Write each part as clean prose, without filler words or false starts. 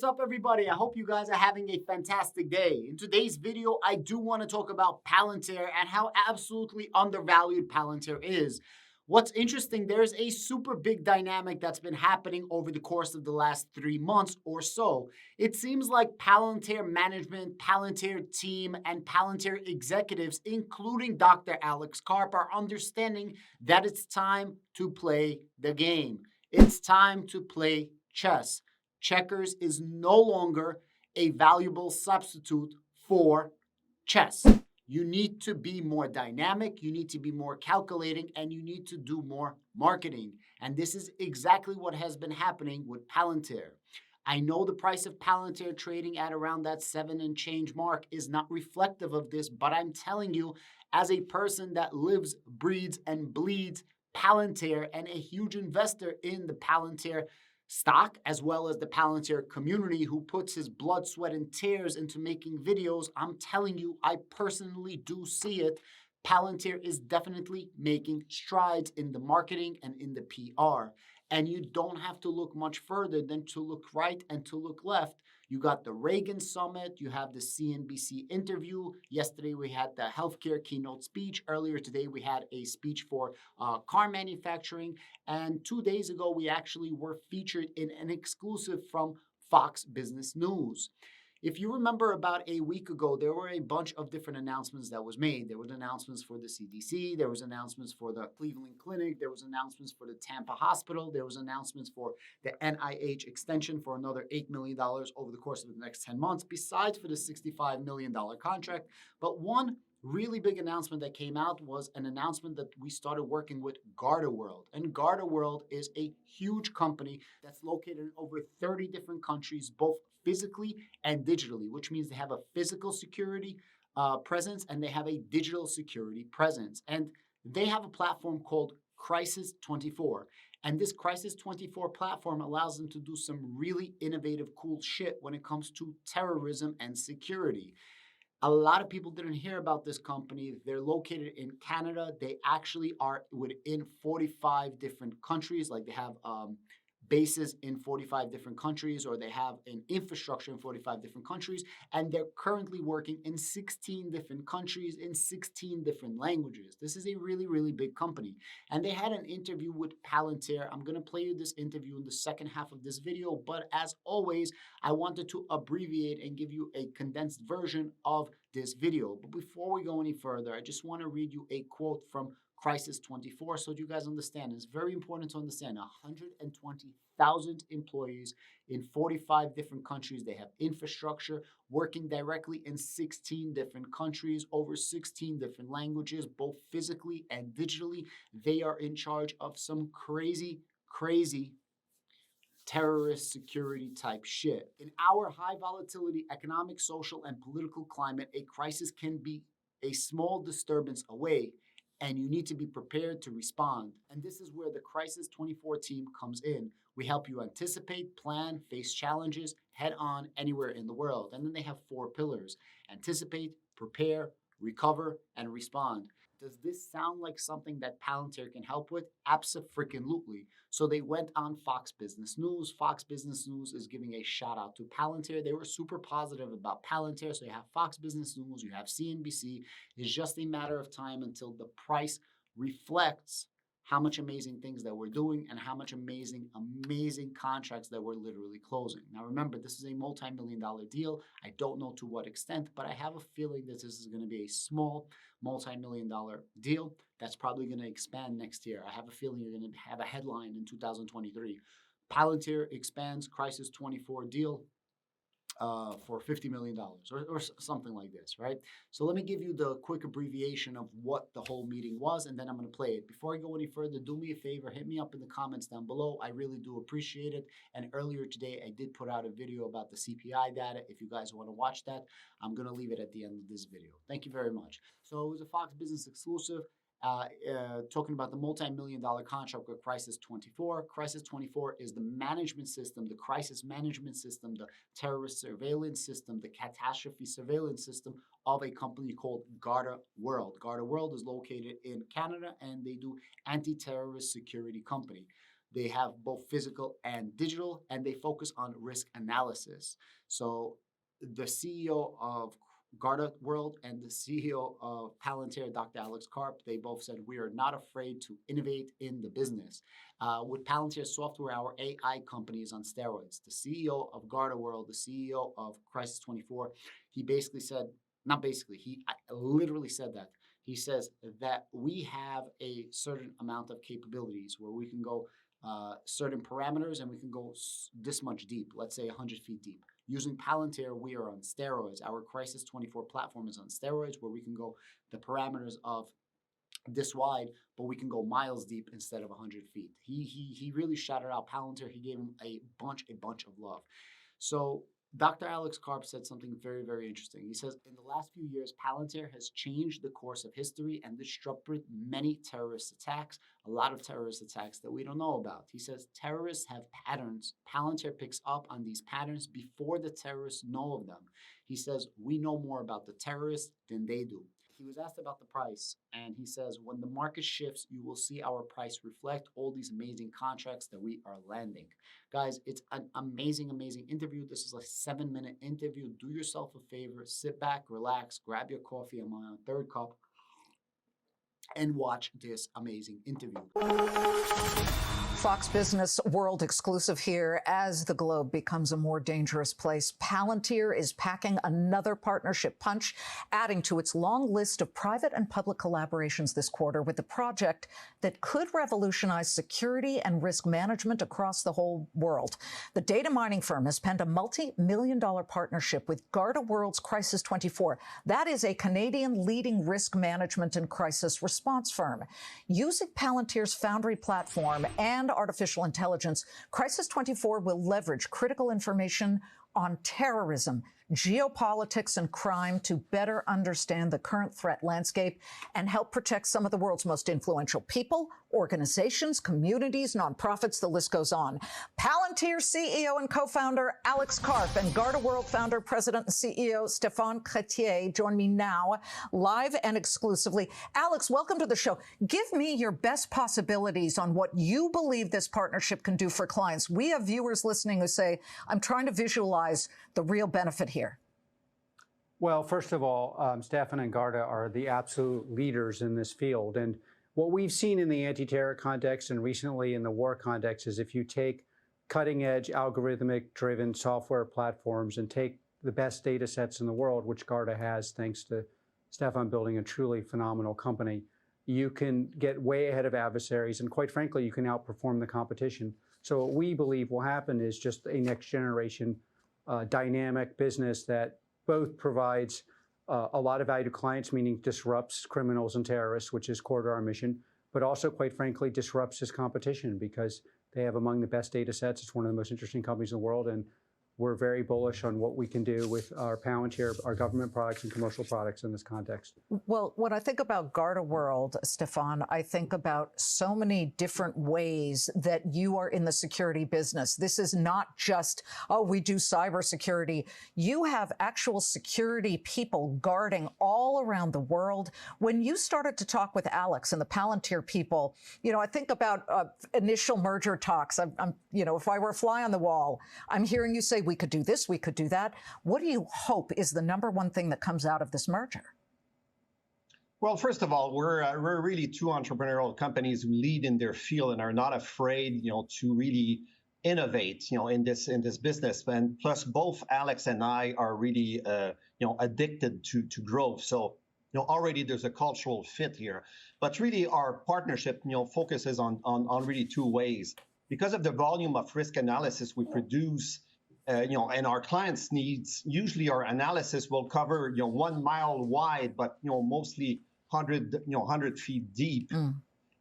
What's up, everybody? I hope you guys are having a fantastic day. In today's video, I do want to talk about Palantir and how absolutely undervalued Palantir is. What's interesting, there's a super big dynamic that's been happening over the course of the last 3 months or so. It seems like Palantir management, Palantir team, and Palantir executives, including Dr. Alex Karp, are understanding that it's time to play the game. It's time to play chess. Checkers is no longer a valuable substitute for chess. You need to be more dynamic, you need to be more calculating, and you need to do more marketing. And this is exactly what has been happening with Palantir. I know the price of Palantir trading at around that 7 and change mark is not reflective of this, but I'm telling you, as a person that lives, breathes, and bleeds Palantir and a huge investor in the Palantir stock, as well as the Palantir community who puts his blood, sweat, and tears into making videos, I'm telling you, I personally do see it. Palantir is definitely making strides in the marketing and in the PR. And you don't have to look much further than to look right and to look left. You got the Reagan Summit, you have the CNBC interview. Yesterday we had the healthcare keynote speech. Earlier today we had a speech for car manufacturing. And 2 days ago we actually were featured in an exclusive from Fox Business News. If you remember about a week ago, there were a bunch of different announcements that was made. There was announcements for the CDC, there was announcements for the Cleveland Clinic, there was announcements for the Tampa Hospital, there was announcements for the NIH extension for another $8 million over the course of the next 10 months, besides for the $65 million contract. But one really big announcement that came out was an announcement that we started working with GardaWorld. And GardaWorld is a huge company that's located in over 30 different countries, both physically and digitally, which means they have a physical security presence and they have a digital security presence. And they have a platform called Crisis 24. And this Crisis 24 platform allows them to do some really innovative, cool shit when it comes to terrorism and security. A lot of people didn't hear about this company. They're located in Canada. They actually are within 45 different countries. Like they have bases in 45 different countries, or they have an infrastructure in 45 different countries, and they're currently working in 16 different countries in 16 different languages. This is a really, really big company. And they had an interview with Palantir. I'm going to play you this interview in the second half of this video, but as always, I wanted to abbreviate and give you a condensed version of this video. But before we go any further, I just want to read you a quote from Crisis 24 so you guys understand. It's very important to understand 120,000 employees in 45 different countries. They have infrastructure working directly in 16 different countries, over 16 different languages, both physically and digitally. They are in charge of some crazy terrorist security type shit. In our high volatility economic, social, and political climate, a crisis can be a small disturbance away, and you need to be prepared to respond. And this is where the Crisis 24 team comes in. We help you anticipate, plan, face challenges head on anywhere in the world. And then they have 4 pillars: anticipate, prepare, recover, and respond. Does this sound like something that Palantir can help with? Abso-freaking-lutely. So they went on Fox Business News. Fox Business News is giving a shout out to Palantir. They were super positive about Palantir. So you have Fox Business News, you have CNBC. It's just a matter of time until the price reflects how much amazing things that we're doing and how much amazing contracts that we're literally closing. Now, remember, this is a multi-million-dollar deal. I don't know to what extent, but I have a feeling that this is going to be a small multi-million-dollar deal that's probably going to expand next year. I have a feeling you're going to have a headline in 2023. Palantir expands Crisis 24 deal for $50 million or something like this, right? So let me give you the quick abbreviation of what the whole meeting was, and then I'm going to play it. Before I go any further, do me a favor, hit me up in the comments down below. I really do appreciate it. And earlier today, I did put out a video about the CPI data. If you guys want to watch that, I'm going to leave it at the end of this video. Thank you very much. So it was a Fox Business exclusive. Talking about the multi-million-dollar contract with Crisis 24. Crisis 24 is the management system, the crisis management system, the terrorist surveillance system, the catastrophe surveillance system of a company called GardaWorld. GardaWorld is located in Canada, and they do anti-terrorist security company. They have both physical and digital, and they focus on risk analysis. So the CEO of Garda World and the CEO of Palantir, Dr. Alex Karp, they both said, we are not afraid to innovate in the business. With Palantir Software, our AI company is on steroids. The CEO of Garda World, the CEO of Crisis 24, he basically said, not basically, he literally said that. He says that we have a certain amount of capabilities where we can go certain parameters and we can go this much deep, let's say 100 feet deep. Using Palantir, we are on steroids. Our Crisis 24 platform is on steroids where we can go the parameters of this wide, but we can go miles deep instead of 100 feet. He really shouted out Palantir. He gave him a bunch of love. So Dr. Alex Karp said something very, very interesting. He says, in the last few years, Palantir has changed the course of history and disrupted many terrorist attacks, a lot of terrorist attacks that we don't know about. He says, terrorists have patterns. Palantir picks up on these patterns before the terrorists know of them. He says, we know more about the terrorists than they do. He was asked about the price, and he says, when the market shifts, you will see our price reflect all these amazing contracts that we are landing. Guys, it's an amazing interview. This is a 7-minute interview. Do yourself a favor, sit back, relax, grab your coffee. I'm on a third cup, and watch this amazing interview. Fox Business World exclusive here. As the globe becomes a more dangerous place, Palantir is packing another partnership punch, adding to its long list of private and public collaborations this quarter with a project that could revolutionize security and risk management across the whole world. The data mining firm has penned a multi-million-dollar partnership with Garda World's Crisis 24. That is a Canadian leading risk management and crisis response firm. Using Palantir's Foundry platform and artificial intelligence, Crisis 24 will leverage critical information on terrorism, geopolitics, and crime to better understand the current threat landscape and help protect some of the world's most influential people, organizations, communities, nonprofits, the list goes on. Palantir CEO and co-founder Alex Karp and Garda World founder, president, and CEO Stéphane Chrétien join me now live and exclusively. Alex, welcome to the show. Give me your best possibilities on what you believe this partnership can do for clients. We have viewers listening who say, I'm trying to visualize the real benefit here. Well, first of all, Stéphane and Garda are the absolute leaders in this field. And what we've seen in the anti-terror context and recently in the war context is if you take cutting-edge algorithmic-driven software platforms and take the best data sets in the world, which Garda has, thanks to Stéphane building a truly phenomenal company, you can get way ahead of adversaries. And quite frankly, you can outperform the competition. So what we believe will happen is just a next-generation dynamic business that both provides a lot of value to clients, meaning disrupts criminals and terrorists, which is core to our mission, but also, quite frankly, disrupts his competition because they have among the best data sets. It's one of the most interesting companies in the world, and we're very bullish on what we can do with our Palantir, our government products and commercial products in this context. Well, when I think about Garda World, Stéphane, I think about so many different ways that you are in the security business. This is not just, oh, we do cybersecurity. You have actual security people guarding all around the world. When you started to talk with Alex and the Palantir people, you know, I think about initial merger talks. You know, if I were a fly on the wall, I'm hearing you say, we could do this, we could do that. What do you hope is the number one thing that comes out of this merger? Well, first of all, we're really two entrepreneurial companies who lead in their field and are not afraid, to really innovate, in this business. And plus, both Alex and I are really, addicted to growth. So, already there's a cultural fit here. But really, our partnership, focuses on really two ways. Because of the volume of risk analysis we produce, and our clients' needs, usually our analysis will cover, 1 mile wide, but, mostly 100 feet deep.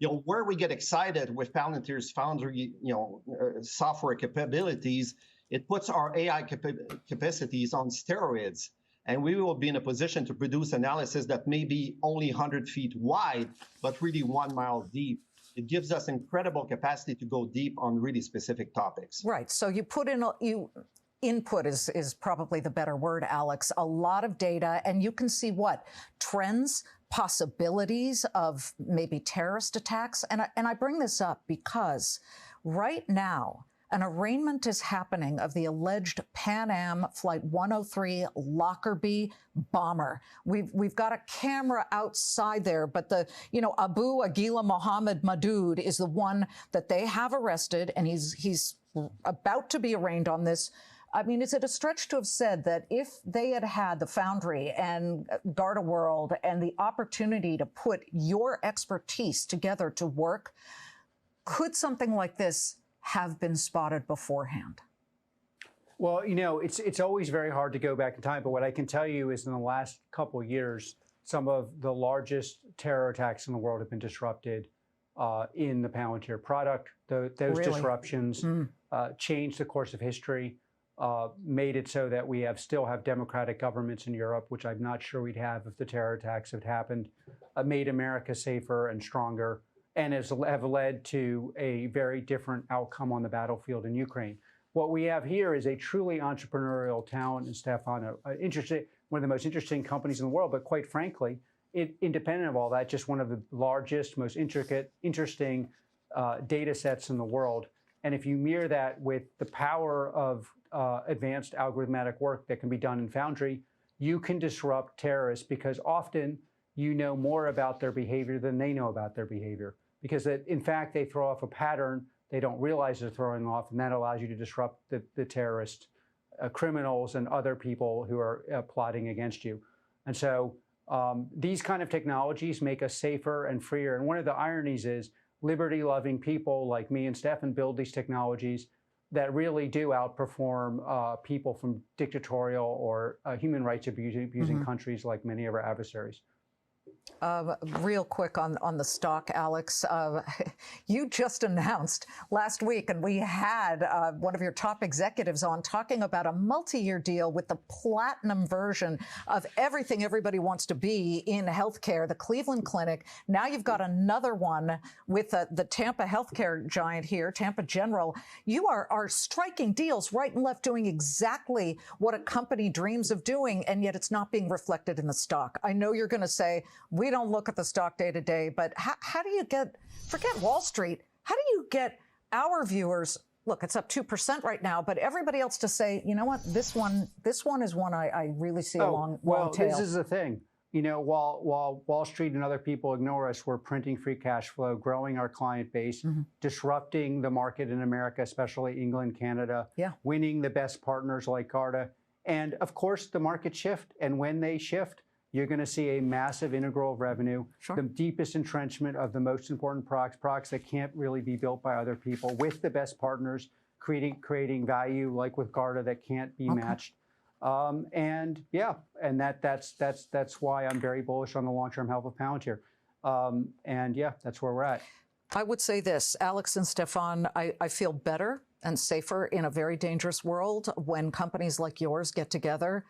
Where we get excited with Palantir's Foundry, software capabilities, it puts our AI capacities on steroids. And we will be in a position to produce analysis that may be only 100 feet wide, but really 1 mile deep. It gives us incredible capacity to go deep on really specific topics. Right. So you put in, input is probably the better word, Alex, a lot of data, and you can see what? Trends, possibilities of maybe terrorist attacks. And I bring this up because Right now, an arraignment is happening of the alleged Pan Am Flight 103 Lockerbie bomber. We've got a camera outside there, but Abu Aguila Mohammed Madood is the one that they have arrested, and he's about to be arraigned on this. I mean, is it a stretch to have said that if they had had the Foundry and Garda World and the opportunity to put your expertise together to work, could something like this have been spotted beforehand? Well, it's always very hard to go back in time, but what I can tell you is in the last couple of years, some of the largest terror attacks in the world have been disrupted in the Palantir product. Those Really? disruptions changed the course of history, made it so that we still have democratic governments in Europe, which I'm not sure we'd have if the terror attacks had happened, made America safer and stronger, and have led to a very different outcome on the battlefield in Ukraine. What we have here is a truly entrepreneurial talent, and Stefan, one of the most interesting companies in the world, but quite frankly, independent of all that, just one of the largest, most interesting data sets in the world. And if you mirror that with the power of advanced algorithmic work that can be done in Foundry, you can disrupt terrorists because often you know more about their behavior than they know about their behavior. Because in fact, they throw off a pattern they don't realize they're throwing off, and that allows you to disrupt the terrorist criminals and other people who are plotting against you. And so these kind of technologies make us safer and freer. And one of the ironies is liberty-loving people like me and Stefan build these technologies that really do outperform people from dictatorial or human rights abusing countries like many of our adversaries. Real quick on the stock, Alex, you just announced last week, and we had one of your top executives on talking about a multi-year deal with the platinum version of everything everybody wants to be in healthcare, the Cleveland Clinic. Now you've got another one with the Tampa healthcare giant here, Tampa General. You are striking deals right and left, doing exactly what a company dreams of doing, and yet it's not being reflected in the stock. I know you're going to say, we don't look at the stock day to day, but how do you forget Wall Street, how do you get our viewers, look, it's up 2% right now, but everybody else to say, you know what, this one is one I really see a long tail. This is the thing. While Wall Street and other people ignore us, we're printing free cash flow, growing our client base, disrupting the market in America, especially England, Canada, winning the best partners like Garda. And of course, the markets shift. And when they shift, you're going to see a massive integral of revenue, the deepest entrenchment of the most important products that can't really be built by other people, with the best partners, creating value like with Garda that can't be matched. And that's why I'm very bullish on the long-term health of Palantir. That's where we're at. I would say this, Alex and Stefan, I feel better and safer in a very dangerous world when companies like yours get together.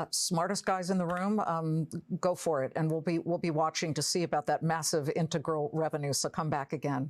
Smartest guys in the room, go for it. And we'll be watching to see about that massive integral revenue. So come back again.